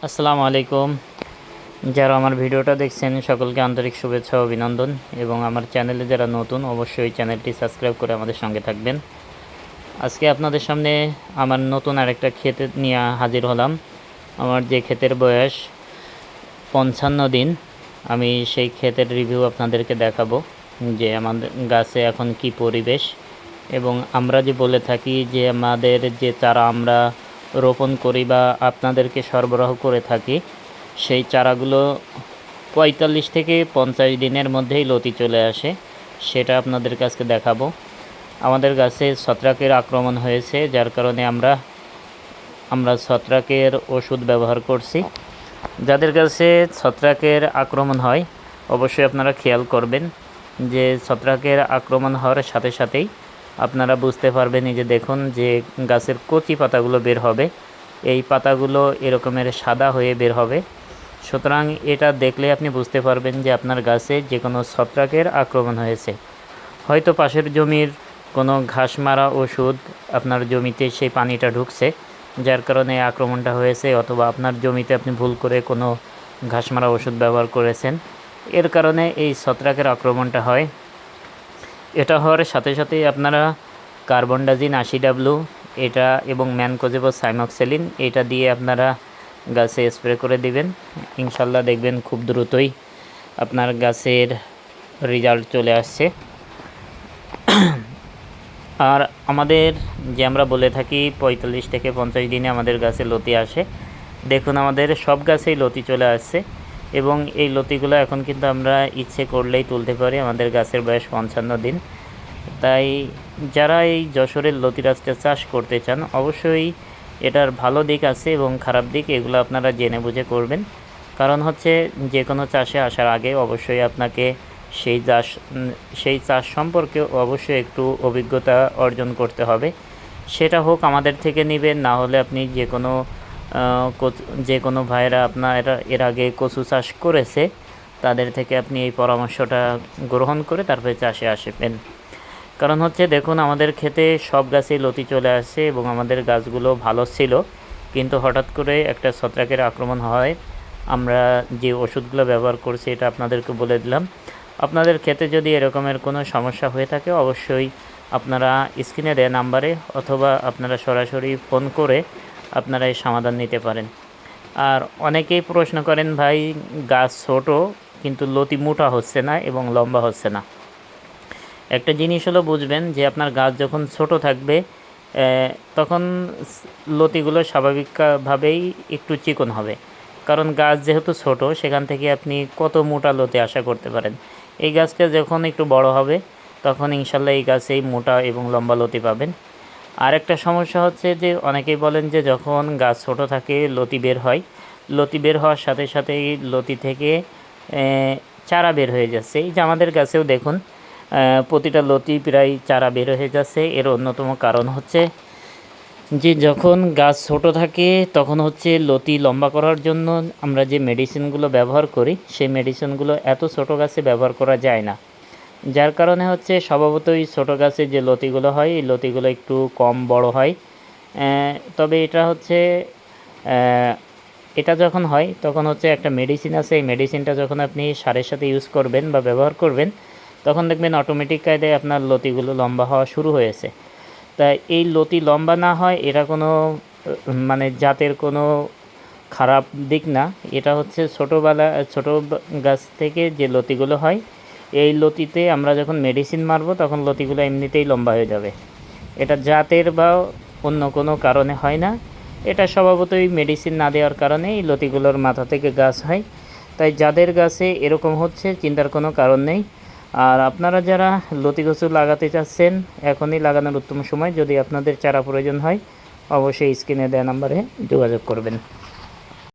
আসসালামু আলাইকুম। যারা আমার ভিডিওটা দেখছেন সকলকে আন্তরিক শুভেচ্ছা ও অভিনন্দন, এবং আমার চ্যানেলে যারা নতুন অবশ্যই চ্যানেলটি সাবস্ক্রাইব করে আমাদের সঙ্গে থাকবেন। আজকে আপনাদের সামনে আমার নতুন আরেকটা ক্ষেত নিয়ে হাজির হলাম। আমার যে ক্ষেতের বয়স 55 দিন, আমি সেই ক্ষেতের রিভিউ আপনাদেরকে দেখাবো যে আমাদের গাছে এখন কি পরিবেশ, এবং আমরা যে বলে থাকি যে আমাদের যে চারা আমরা রোপণ করি বা আপনাদেরকে সরবরাহ করে থাকি, সেই চারাগুলো 45 থেকে 50 দিনের মধ্যেই লতি চলে আসে। সেটা আপনাদের কাছে দেখাবো। আমাদের গাছে ছত্রাকের আক্রমণ হয়েছে, যার কারণে আমরা ছত্রাকের ওষুধ ব্যবহার করছি। যাদের কাছে ছত্রাকের আক্রমণ হয় অবশ্যই আপনারা খেয়াল করবেন যে ছত্রাকের আক্রমণ হওয়ার সাথে সাথেই আপনারা বুঝতে পারবেন। এই যে দেখুন যে গাছের কচি পাতাগুলো বের হবে, এই পাতাগুলো এরকমের সাদা হয়ে বের হবে। সুতরাং এটা দেখলে আপনি বুঝতে পারবেন যে আপনার গাছে যে কোনো ছত্রাকের আক্রমণ হয়েছে। হয়তো পাশের জমির কোনো ঘাস মারা ওষুধ আপনার জমিতে সেই পানিটা ঢুকছে, যার কারণে আক্রমণটা হয়েছে, অথবা আপনার জমিতে আপনি ভুল করে কোনো ঘাস মারা ওষুধ ব্যবহার করেছেন, এর কারণে এই ছত্রাকের আক্রমণটা হয়। এটা হওয়ার সাথে সাথেই আপনারা কার্বনডাজিম 80W এটা এবং ম্যানকোজেব সাইমক্সেলিন এটা দিয়ে আপনারা গাছে স্প্রে করে দিবেন। ইনশাল্লাহ দেখবেন খুব দ্রুতই আপনার গাছের রেজাল্ট চলে আসছে। আর আমাদের যে আমরা বলে থাকি 45 থেকে 50 দিনে আমাদের গাছে লতি আসে, দেখুন আমাদের সব গাছেই লতি চলে আসছে, এবং এই লতিগুলো এখন কিন্তু আমরা ইচ্ছে করলেই তুলতে পারি। আমাদের গাছের বয়স 55 দিন। তাই যারা এই যশোরের লতিরাজটা চাষ করতে চান অবশ্যই এটার ভালো দিক আছে এবং খারাপ দিক, এগুলো আপনারা জেনে বুঝে করবেন। কারণ হচ্ছে যে কোনো চাষে আসার আগে অবশ্যই আপনাকে সেই চাষ সম্পর্কে অবশ্যই একটু অভিজ্ঞতা অর্জন করতে হবে। সেটা হোক আমাদের থেকে নেবেন, না হলে আপনি যে কোনো ভাইয়েরা আপনার এর আগে কচু চাষ করেছে তাদের থেকে আপনি এই পরামর্শটা গ্রহণ করে তারপরে চাষে আসবেন। কারণ হচ্ছে দেখুন আমাদের ক্ষেতে সব গাছেই লতি চলে আসে এবং আমাদের গাছগুলো ভালো ছিল, কিন্তু হঠাৎ করে একটা ছত্রাকের আক্রমণ হয়। আমরা যে ওষুধগুলো ব্যবহার করছি এটা আপনাদেরকে বলে দিলাম। আপনাদের ক্ষেতে যদি এরকমের কোনো সমস্যা হয়ে থাকে অবশ্যই আপনারা স্ক্রিনে দেওয়া নাম্বারে অথবা আপনারা সরাসরি ফোন করে আপনারা এই সমাধান নিতে পারেন। আর অনেকেই প্রশ্ন করেন, ভাই গাছ ছোট কিন্তু লতি মোটা হচ্ছে না এবং লম্বা হচ্ছে না। একটা জিনিস হলো বুঝবেন যে আপনার গাছ যখন ছোট থাকবে তখন লতিগুলো স্বাভাবিকভাবেই একটু চিকন হবে, কারণ গাছ যেহেতু ছোট সেখান থেকে আপনি কত মোটা লতি আশা করতে পারেন। এই গাছটা যখন একটু বড় হবে তখন ইনশাল্লাহ এই গাছেই মোটা এবং লম্বা লতি পাবেন। আর একটা সমস্যা হচ্ছে যে অনেকেই বলেন যে যখন গাছ ছোট থাকে লতি বের হয়, লতি বের হওয়ার সাথে সাথেই লতি থেকে চারা বের হয়ে যাচ্ছে। এই যে আমাদের গাছেও দেখুন প্রতিটা লতি প্রায় চারা বের হয়ে যাচ্ছে। এর অন্যতম কারণ হচ্ছে যে যখন গাছ ছোট থাকে তখন হচ্ছে লতি লম্বা করার জন্য আমরা যে মেডিসিনগুলো ব্যবহার করি সেই মেডিসিনগুলো এত ছোট গাছে ব্যবহার করা যায় না, যার কারণে হচ্ছে স্বভাবতই ছোট গাছে যে লতিগুলো হয় এই লতিগুলো একটু কম বড় হয়। তবে এটা যখন হয় তখন হচ্ছে একটা মেডিসিন আছে, এই মেডিসিনটা যখন আপনি সারের সাথে ইউজ করবেন বা ব্যবহার করবেন তখন দেখবেন অটোমেটিক কায়দায় আপনার লতিগুলো লম্বা হওয়া শুরু হয়েছে। তাই এই লতি লম্বা না হয় এটা কোনো জাতের কোনো খারাপ দিক না, এটা হচ্ছে ছোটো গাছ থেকে যে লতিগুলো হয় এই লতিতে আমরা যখন মেডিসিন মারবো তখন লতিগুলো এমনিতেই লম্বা হয়ে যাবে। এটা জাতের বা অন্য কোনো কারণে হয় না, এটা স্বভাবতই মেডিসিন না দেওয়ার কারণে এই লতিগুলোর মাথা থেকে গাছ হয়। তাই যাদের গাছে এরকম হচ্ছে চিন্তার কোনো কারণ নেই। আর আপনারা যারা লতি কচু লাগাতে চাচ্ছেন এখনই লাগানোর উত্তম সময়। যদি আপনাদের চারা প্রয়োজন হয় অবশ্যই স্ক্রিনে দেওয়া নাম্বারে যোগাযোগ করবেন।